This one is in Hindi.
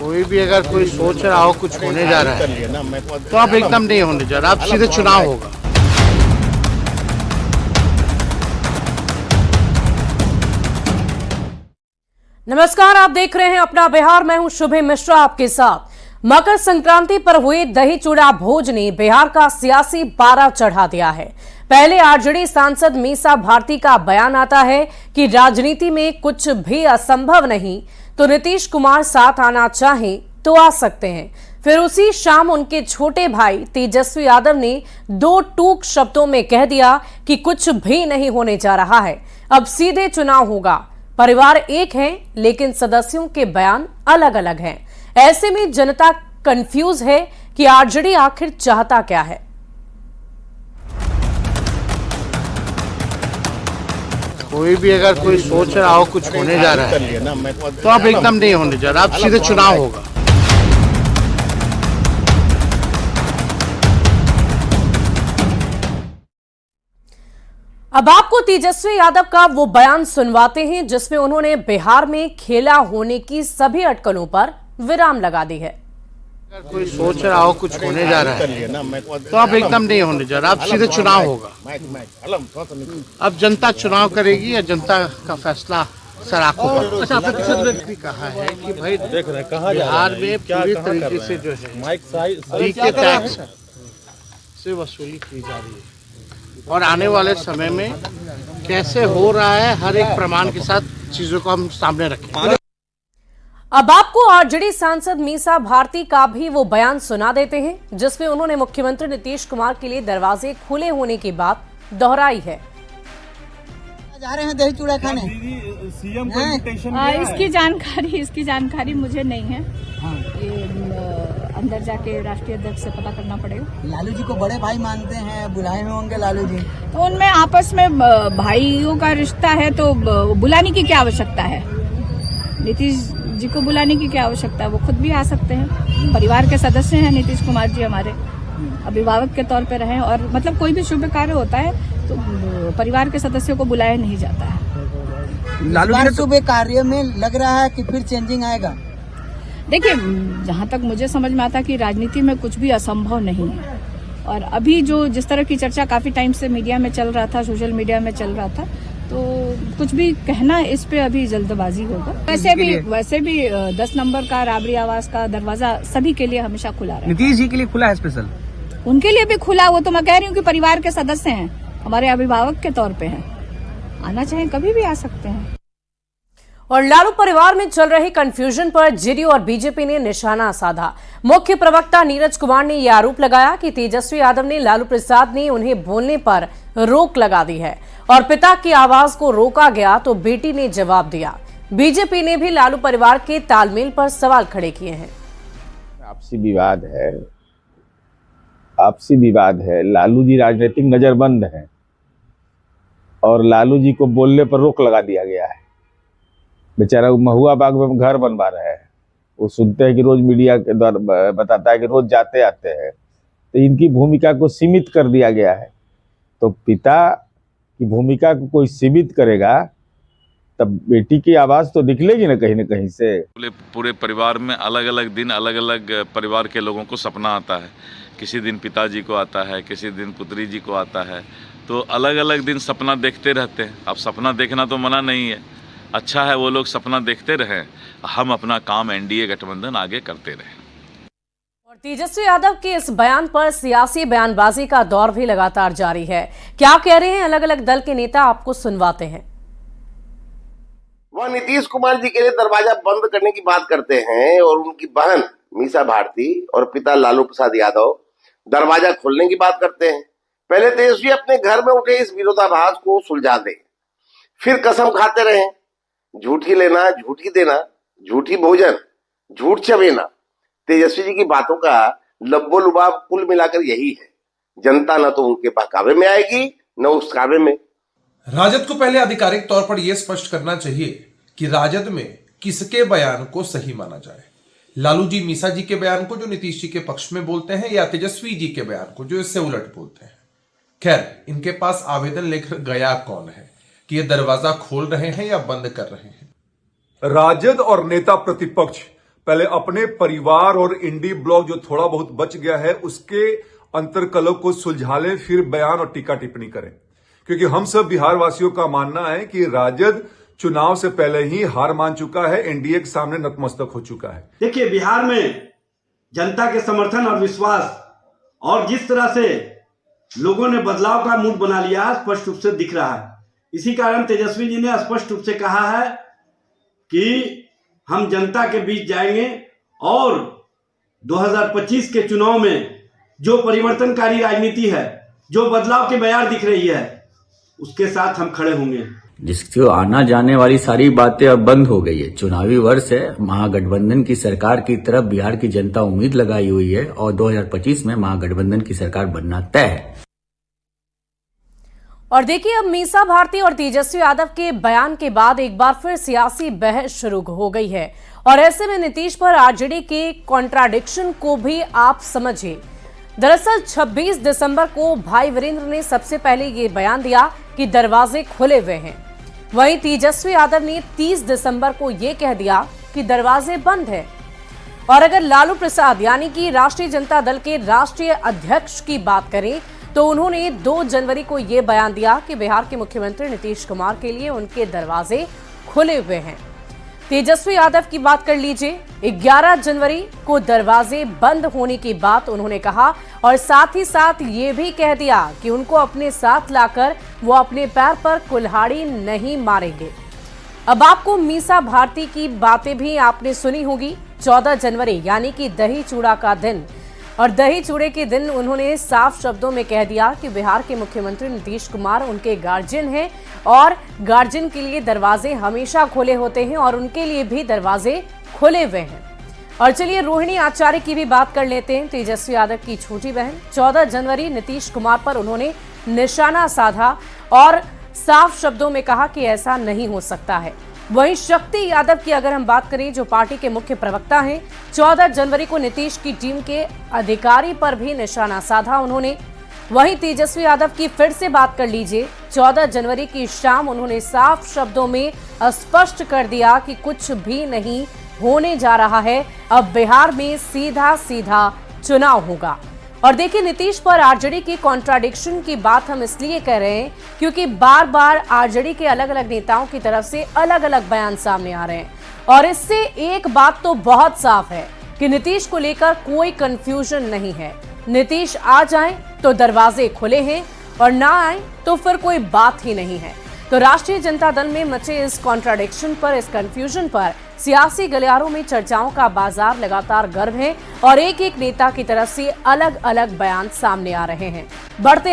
कोई भी अगर कोई सोच रहा हो कुछ होने जा रहा है तो आप एकदम नहीं होने जा रहा, आप सीधे चुनाव होगा। नमस्कार, आप देख रहे हैं अपना बिहार। मैं हूं शुभे मिश्रा आपके साथ। मकर संक्रांति पर हुए दही चूड़ा भोज ने बिहार का सियासी पारा चढ़ा दिया है। पहले आरजेडी सांसद मीसा भारती का बयान आता है कि राजनीति में कुछ भी असंभव नहीं, तो नीतीश कुमार साथ आना चाहें तो आ सकते हैं। फिर उसी शाम उनके छोटे भाई तेजस्वी यादव ने दो टूक शब्दों में कह दिया कि कुछ भी नहीं होने जा रहा है, अब सीधे चुनाव होगा। परिवार एक है लेकिन सदस्यों के बयान अलग अलग हैं। ऐसे में जनता कंफ्यूज है कि आरजेडी आखिर चाहता क्या है। कोई भी अगर कोई सोच रहा हो कुछ होने जा रहा है तो आप एकदम नहीं होने जा रहा, आप सीधे चुनाव होगा। अब आपको तेजस्वी यादव का वो बयान सुनवाते हैं जिसमें उन्होंने बिहार में खेला होने की सभी अटकलों पर विराम लगा दी है। अगर कोई सोच रहा हो कुछ होने जा रहा है तो आप एकदम नहीं होने जा रहा, आप सीधे चुनाव होगा। अब जनता चुनाव करेगी या जनता का फैसला सराखों पर। अच्छा, आपने भी कहा है कि भाई बिहार में पूरी तरीके से जो है डीके टैक्स से वसूली की जा रही है और आने वाले समय में कैसे हो रहा है हर एक प्रमाण के साथ चीजों को हम सामने रखें। अब आपको आरजेडी सांसद मीसा भारती का भी वो बयान सुना देते हैं जिसमें उन्होंने मुख्यमंत्री नीतीश कुमार के लिए दरवाजे खुले होने की बात दोहराई है। जा रहे हैं दही चूड़ा खाने। सीएम को इन्विटेशन इसकी जानकारी मुझे नहीं है। ये अंदर जाके राष्ट्रीय अध्यक्ष से पता करना पड़ेगा। लालू जी को बड़े भाई मानते हैं, बुलाए हुए होंगे लालू जी। तो उनमें आपस में भाइयों का रिश्ता है तो बुलाने की क्या आवश्यकता है? नीतीश जी को बुलाने की क्या आवश्यकता है? वो खुद भी आ सकते हैं। परिवार के सदस्य हैं नीतीश कुमार जी, हमारे अभिभावक के तौर पे रहे। और मतलब कोई भी शुभ कार्य होता है तो परिवार के सदस्यों को बुलाया नहीं जाता है। लालू जी शुभ कार्य में लग रहा है कि फिर चेंजिंग आएगा। देखिए, जहाँ तक मुझे समझ में आता कि राजनीति में कुछ भी असंभव नहीं है। और अभी जो जिस तरह की चर्चा काफी टाइम से मीडिया में चल रहा था, सोशल मीडिया में चल रहा था, तो कुछ भी कहना इस पे अभी जल्दबाजी होगा। वैसे भी 10 नंबर का राबड़ी आवास का दरवाजा सभी के लिए हमेशा खुला रहा है। नीतीश जी के लिए खुला है स्पेशल? उनके लिए भी खुला। वो तो मैं कह रही हूँ कि परिवार के सदस्य हैं, हमारे अभिभावक के तौर पे हैं, आना चाहें कभी भी आ सकते हैं। और लालू परिवार में चल रही कंफ्यूजन पर जेडीयू और बीजेपी ने निशाना साधा। मुख्य प्रवक्ता नीरज कुमार ने यह आरोप लगाया कि तेजस्वी यादव ने लालू प्रसाद ने उन्हें बोलने पर रोक लगा दी है और पिता की आवाज को रोका गया तो बेटी ने जवाब दिया। बीजेपी ने भी लालू परिवार के तालमेल पर सवाल खड़े किए हैं। आपसी विवाद है। लालू जी राजनीतिक नजरबंद हैं और लालू जी को बोलने पर रोक लगा दिया गया है। बेचारा महुआ बाग में घर बनवा रहे हैं, वो सुनते हैं कि रोज मीडिया के द्वारा बताता है कि रोज जाते आते हैं, तो इनकी भूमिका को सीमित कर दिया गया है। तो पिता की भूमिका को कोई सीमित करेगा तब बेटी की आवाज तो निकलेगी ना कहीं से। पूरे परिवार में अलग अलग दिन अलग अलग परिवार के लोगों को सपना आता है। किसी दिन पिताजी को आता है, किसी दिन पुत्री जी को आता है, तो अलग अलग दिन सपना देखते रहते हैं। अब सपना देखना तो मना नहीं है, अच्छा है वो लोग सपना देखते रहें, हम अपना काम एनडीए गठबंधन आगे करते रहें। और तेजस्वी यादव के इस बयान पर सियासी बयानबाजी का दौर भी लगातार जारी है। क्या कह रहे हैं अलग अलग दल के नेता, आपको सुनवाते हैं। वह नीतीश कुमार जी के लिए दरवाजा बंद करने की बात करते हैं और उनकी बहन मीसा भारती और पिता लालू प्रसाद यादव दरवाजा खोलने की बात करते हैं। पहले तेजस्वी अपने घर में उठे इस विरोधाभास को सुलझा दे, फिर कसम खाते रहे, झूठी लेना, झूठी देना, झूठी भोजन, झूठ चबेना। तेजस्वी जी की बातों का लब्बो लुबाब कुल मिलाकर यही है। जनता न तो उनके बहकावे में आएगी न उस कावे में। राजद को पहले आधिकारिक तौर पर यह स्पष्ट करना चाहिए कि राजद में किसके बयान को सही माना जाए। लालू जी मीसा जी के बयान को जो नीतीश जी के पक्ष में बोलते हैं या तेजस्वी जी के बयान को जो इससे उलट बोलते हैं। खैर, इनके पास आवेदन लेकर गया कौन है कि ये दरवाजा खोल रहे हैं या बंद कर रहे हैं? राजद और नेता प्रतिपक्ष पहले अपने परिवार और इंडी ब्लॉक जो थोड़ा बहुत बच गया है उसके अंतर्कलह को सुलझा लें, फिर बयान और टीका टिप्पणी करें। क्योंकि हम सब बिहार वासियों का मानना है कि राजद चुनाव से पहले ही हार मान चुका है, एनडीए के सामने नतमस्तक हो चुका है। देखिए, बिहार में जनता के समर्थन और विश्वास और जिस तरह से लोगों ने बदलाव का मूड बना लिया स्पष्ट रूप से दिख रहा है। इसी कारण तेजस्वी जी ने स्पष्ट रूप से कहा है कि हम जनता के बीच जाएंगे और 2025 के चुनाव में जो परिवर्तनकारी राजनीति है, जो बदलाव की बयार दिख रही है, उसके साथ हम खड़े होंगे। जिसको आना जाने वाली सारी बातें अब बंद हो गई है। चुनावी वर्ष है, महागठबंधन की सरकार की तरफ बिहार की जनता उम्मीद लगाई हुई है और 2025 में महागठबंधन की सरकार बनना तय है। और देखिए, अब मीसा भारती और तेजस्वी यादव के बयान के बाद एक बार फिर सियासी बहस शुरू हो गई है और ऐसे में नीतीश पर आरजेडी के कॉन्ट्राडिक्शन को भी आप समझिए। दरअसल 26 दिसंबर को भाई वीरेंद्र ने सबसे पहले ये बयान दिया कि दरवाजे खुले हुए हैं। वहीं तेजस्वी यादव ने 30 दिसंबर को ये कह दिया कि दरवाजे बंद हैं। और अगर लालू प्रसाद यानी कि राष्ट्रीय जनता दल के राष्ट्रीय अध्यक्ष की बात करें तो उन्होंने 2 जनवरी को ये बयान दिया कि बिहार के मुख्यमंत्री नीतीश कुमार के लिए उनके दरवाजे खुले हुए हैं। तेजस्वी यादव की बात कर लीजिए, 11 जनवरी को दरवाजे बंद होने की बात उन्होंने कहा और साथ ही साथ ये भी कह दिया कि उनको अपने साथ लाकर वो अपने पैर पर कुल्हाड़ी नहीं मारेंगे। अब आपको मीसा भारती की बातें भी आपने सुनी होगी। 14 जनवरी यानी कि दही चूड़ा का दिन, और दही चूड़े के दिन उन्होंने साफ शब्दों में कह दिया कि बिहार के मुख्यमंत्री नीतीश कुमार उनके गार्जियन हैं और गार्जियन के लिए दरवाजे हमेशा खुले होते हैं और उनके लिए भी दरवाजे खुले हुए हैं। और चलिए रोहिणी आचार्य की भी बात कर लेते हैं। तेजस्वी यादव की छोटी बहन, 14 जनवरी नीतीश कुमार पर उन्होंने निशाना साधा और साफ शब्दों में कहा कि ऐसा नहीं हो सकता है। वहीं शक्ति यादव की अगर हम बात करें, जो पार्टी के मुख्य प्रवक्ता हैं, 14 जनवरी को नीतीश की टीम के अधिकारी पर भी निशाना साधा उन्होंने। वहीं तेजस्वी यादव की फिर से बात कर लीजिए, 14 जनवरी की शाम उन्होंने साफ शब्दों में स्पष्ट कर दिया कि कुछ भी नहीं होने जा रहा है, अब बिहार में सीधा सीधा चुनाव होगा। और देखिए, नीतीश पर आरजेडी की कॉन्ट्राडिक्शन की बात हम इसलिए कर रहे हैं क्योंकि बार बार आरजेडी के अलग अलग नेताओं की तरफ से अलग अलग बयान सामने आ रहे हैं और इससे एक बात तो बहुत साफ है कि नीतीश को लेकर कोई कंफ्यूजन नहीं है। नीतीश आ जाएं तो दरवाजे खुले हैं और ना आए तो फिर कोई बात ही नहीं है। तो राष्ट्रीय जनता दल में मचे इस कॉन्ट्राडिक्शन पर, इस कंफ्यूजन पर सियासी गलियारों में चर्चाओं का बाजार लगातार गर्म है और एक एक नेता की तरफ से अलग अलग बयान सामने आ रहे हैं। बढ़ते